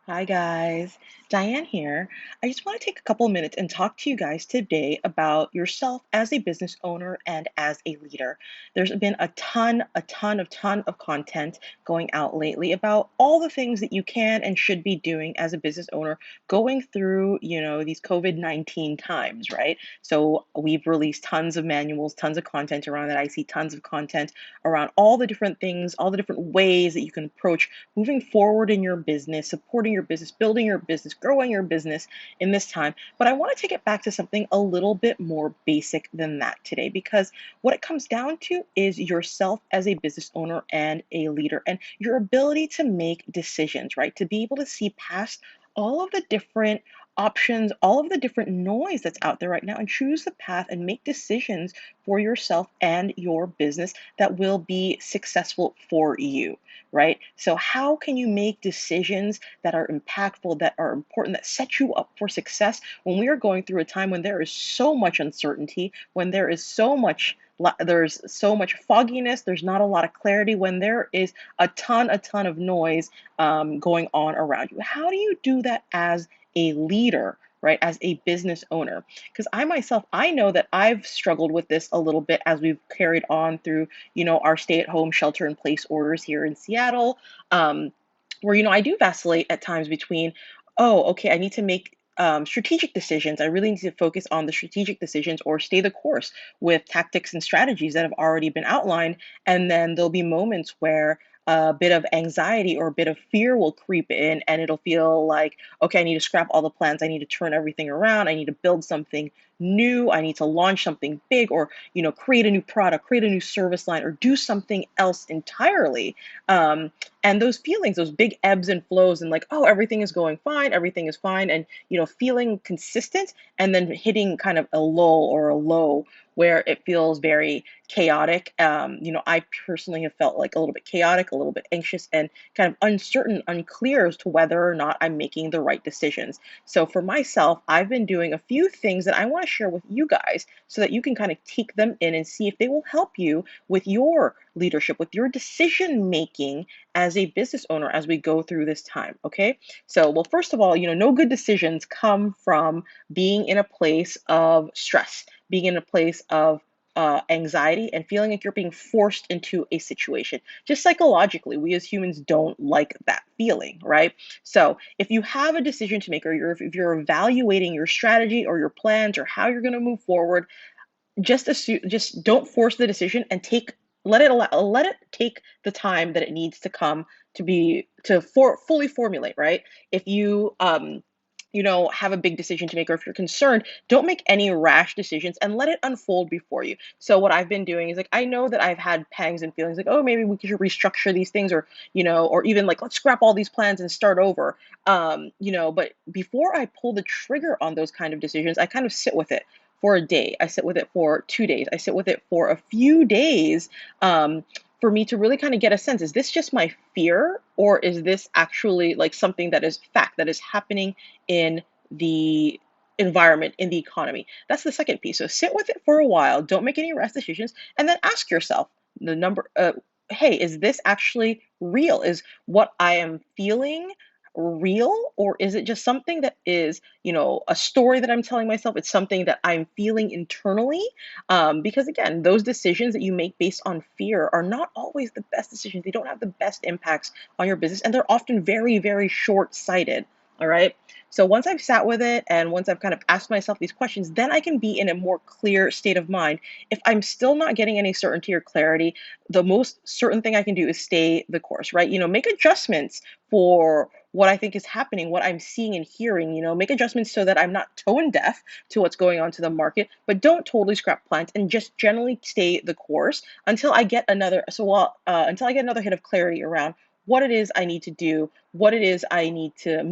Hi guys, Diane here. I just want to take a couple of minutes and talk to you guys today about yourself as a business owner and as a leader. There's been a ton of content going out lately about all the things that you can and should be doing as a business owner going through, these COVID-19 times, right? So we've released tons of manuals, tons of content around that. I see tons of content around all the different things, all the different ways that you can approach moving forward in your business, supporting your business, building your business, growing your business in this time. But I want to take it back to something a little bit more basic than that today, because what it comes down to is yourself as a business owner and a leader, and your ability to make decisions, right? To be able to see past all of the different options, all of the different noise that's out there right now, and choose the path and make decisions for yourself and your business that will be successful for you, right? So, how can you make decisions that are impactful, that are important, that set you up for success when we are going through a time when there is so much uncertainty, when there is there's so much fogginess, there's not a lot of clarity, when there is a ton of noise going on around you? How do you do that as a leader, right? As a business owner? Because I myself, I know that I've struggled with this a little bit as we've carried on through our stay-at-home shelter-in-place orders here in Seattle, where I do vacillate at times between, oh, okay, I need to make strategic decisions. I really need to focus on the strategic decisions or stay the course with tactics and strategies that have already been outlined. And then there'll be moments where a bit of anxiety or a bit of fear will creep in, and it'll feel like, okay, I need to scrap all the plans. I need to turn everything around. I need to build something new. I need to launch something big, or create a new product, create a new service line, or do something else entirely. um, and those feelings, those big ebbs and flows, and like, oh, everything is going fine, everything is fine, and feeling consistent, and then hitting kind of a lull or a low where it feels very chaotic. I personally have felt like a little bit chaotic, a little bit anxious, and kind of uncertain, unclear as to whether or not I'm making the right decisions. So for myself, I've been doing a few things that I want to share with you guys so that you can kind of take them in and see if they will help you with your leadership, with your decision making as a business owner as we go through this time. Okay. So, well, first of all, no good decisions come from being in a place of stress, being in a place of anxiety, and feeling like you're being forced into a situation. Just psychologically, we as humans don't like that feeling, right? So, if you have a decision to make, or if you're evaluating your strategy or your plans or how you're going to move forward, just don't force the decision, and let it take the time that it needs to come to fully formulate, right? If you have a big decision to make, or if you're concerned, don't make any rash decisions, and let it unfold before you. So what I've been doing is, like, I know that I've had pangs and feelings like, oh, maybe we should restructure these things, or or even like, let's scrap all these plans and start over. But before I pull the trigger on those kind of decisions, I kind of sit with it for a day. I sit with it for 2 days. I sit with it for a few days, for me to really kind of get a sense, is this just my fear, or is this actually like something that is fact, that is happening in the environment, in the economy? That's the second piece. So sit with it for a while. Don't make any rash decisions, and then ask yourself the number. Hey, is this actually real? Is what I am feeling real, or is it just something that is, a story that I'm telling myself? It's something that I'm feeling internally. Because again, those decisions that you make based on fear are not always the best decisions. They don't have the best impacts on your business, and they're often very, very short-sighted. All right. So once I've sat with it, and once I've kind of asked myself these questions, then I can be in a more clear state of mind. If I'm still not getting any certainty or clarity, the most certain thing I can do is stay the course, right? Make adjustments for what I think is happening, what I'm seeing and hearing, make adjustments so that I'm not tone deaf to what's going on to the market, but don't totally scrap plans, and just generally stay the course until I get until I get another hit of clarity around what it is I need to do, what it is I need to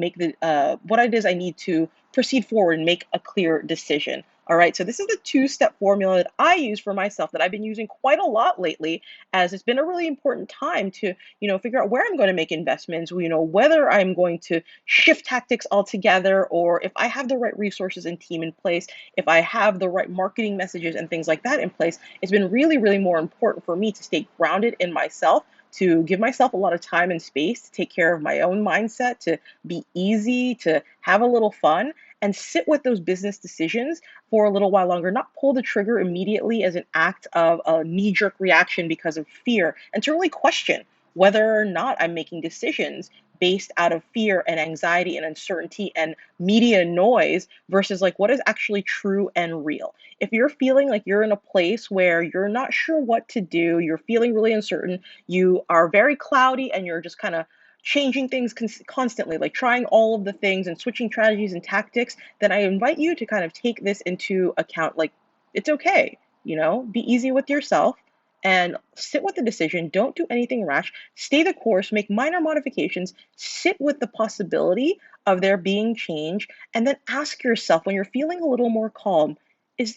what it is I need to proceed forward and make a clear decision. All right, so this is the two-step formula that I use for myself, that I've been using quite a lot lately, as it's been a really important time to, figure out where I'm going to make investments, whether I'm going to shift tactics altogether, or if I have the right resources and team in place, if I have the right marketing messages and things like that in place. It's been really, really more important for me to stay grounded in myself, to give myself a lot of time and space to take care of my own mindset, to be easy, to have a little fun, and sit with those business decisions for a little while longer, not pull the trigger immediately as an act of a knee jerk reaction because of fear, and to really question whether or not I'm making decisions based out of fear and anxiety and uncertainty and media noise versus like what is actually true and real. If you're feeling like you're in a place where you're not sure what to do, you're feeling really uncertain, you are very cloudy and you're just kind of changing things constantly, like trying all of the things and switching strategies and tactics, then I invite you to kind of take this into account. Like, it's okay, be easy with yourself and sit with the decision. Don't do anything rash. Stay the course, make minor modifications, sit with the possibility of there being change, and then ask yourself when you're feeling a little more calm, is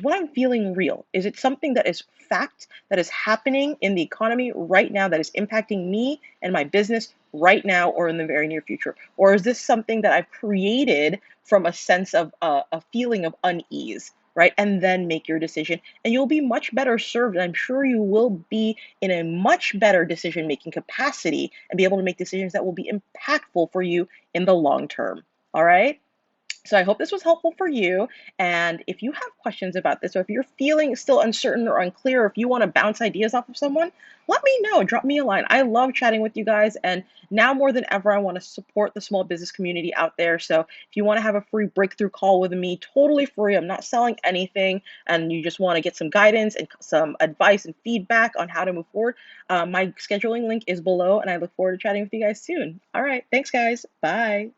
what I'm feeling real? Is it something that is fact that is happening in the economy right now that is impacting me and my business right now or in the very near future? Or is this something that I've created from a sense of a feeling of unease, right? And then make your decision, and you'll be much better served. And I'm sure you will be in a much better decision making capacity and be able to make decisions that will be impactful for you in the long term. All right. So I hope this was helpful for you. And if you have questions about this, or if you're feeling still uncertain or unclear, or if you want to bounce ideas off of someone, let me know. Drop me a line. I love chatting with you guys. And now more than ever, I want to support the small business community out there. So if you want to have a free breakthrough call with me, totally free. I'm not selling anything. And you just want to get some guidance and some advice and feedback on how to move forward, my scheduling link is below. And I look forward to chatting with you guys soon. All right. Thanks, guys. Bye.